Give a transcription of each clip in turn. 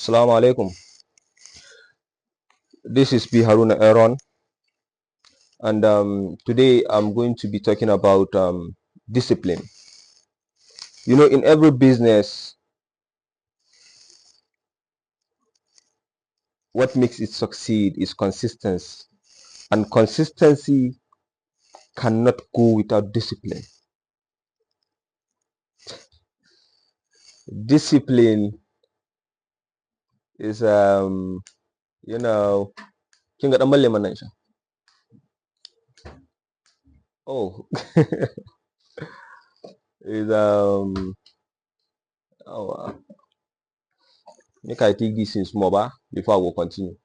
Assalamu alaikum. This is B Haruna Aaron, and today I'm going to be talking about discipline. You know, in every business, what makes it succeed is consistency, and consistency cannot go without discipline. Discipline is you know, kin ga dan malle nan sha. Oh, is oh, make I take this in small ba before I will continue.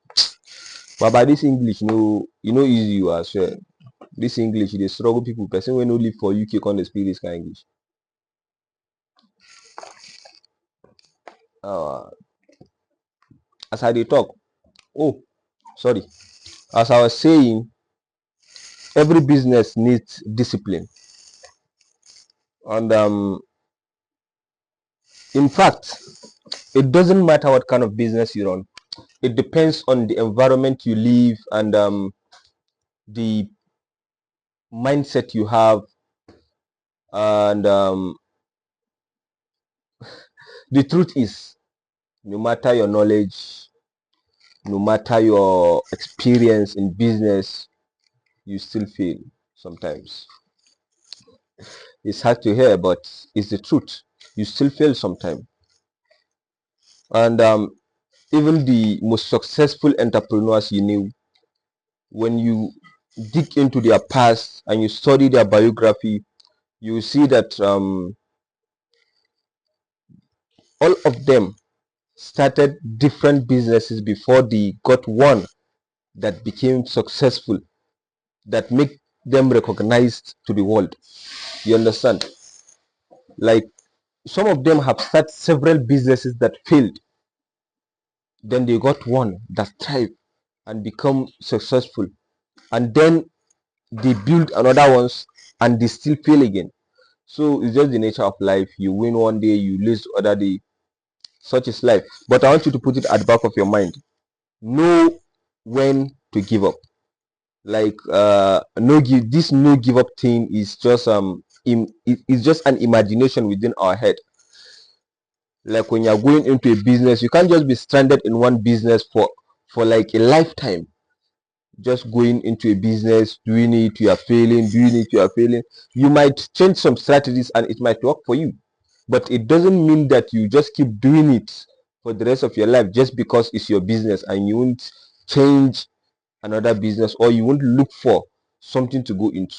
But by this English, no, you know, easy you as well. This English, they struggle people. Person when no live for UK can speak this kind of English. Uh, as I dey talk, oh, sorry. As I was saying, every business needs discipline, and in fact, it doesn't matter what kind of business you run. It depends on the environment you live and the mindset you have, and the truth is, no matter your knowledge, no matter your experience in business, you still fail sometimes. It's hard to hear, but it's the truth. You still fail sometimes. And even the most successful entrepreneurs you knew, when you dig into their past and you study their biography, you see that all of them started different businesses before they got one that became successful, that make them recognized to the world. You understand? Like some of them have started several businesses that failed, then they got one that thrived and become successful, and then they build another ones and they still fail again. So it's just the nature of life. You win one day, you lose the other day. Such is life. But I want you to put it at the back of your mind. Know when to give up. Like no give up thing is just it's just an imagination within our head. Like when you're going into a business, you can't just be stranded in one business for like a lifetime. Just going into a business, doing it, you are failing, doing it, you are failing. You might change some strategies and it might work for you, but it doesn't mean that you just keep doing it for the rest of your life just because it's your business, and you won't change another business, or you won't look for something to go into.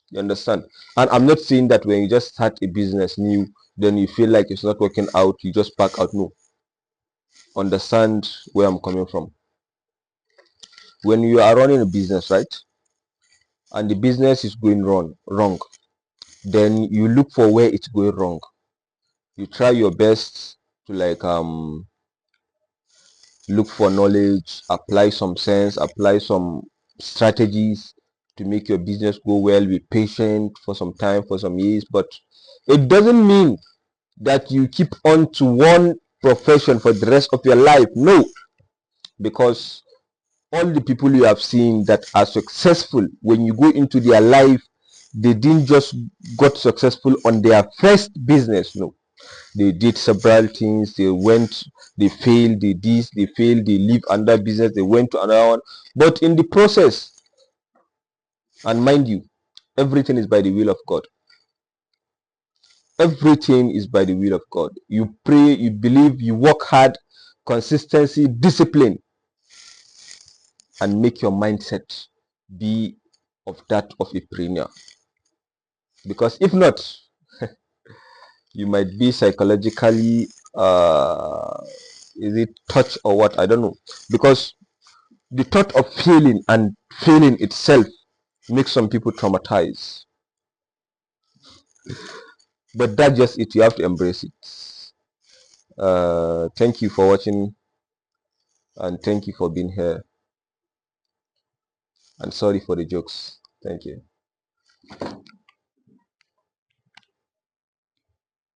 You understand? And I'm not saying that when you just start a business new, then you feel like it's not working out, you just back out. No. Understand where I'm coming from. When you are running a business, right, and the business is going wrong, then you look for where it's going wrong. You try your best to like look for knowledge, apply some sense, apply some strategies to make your business go well. Be patient for some time, for some years, but it doesn't mean that you keep on to one profession for the rest of your life. No, because all the people you have seen that are successful, when you go into their life, they didn't just got successful on their first business. No, they did several things. They went, they failed, they did, they failed, they leave under business, they went to another one. But in the process, and mind you, everything is by the will of God. Everything is by the will of God. You pray, you believe, you work hard, consistency, discipline, and make your mindset be of that of a premier. Because if not, you might be psychologically is it touch or what, I don't know. Because the thought of failing and failing itself makes some people traumatized. But that's just it. You have to embrace it. Thank you for watching, and thank you for being here, and sorry for the jokes. Thank you.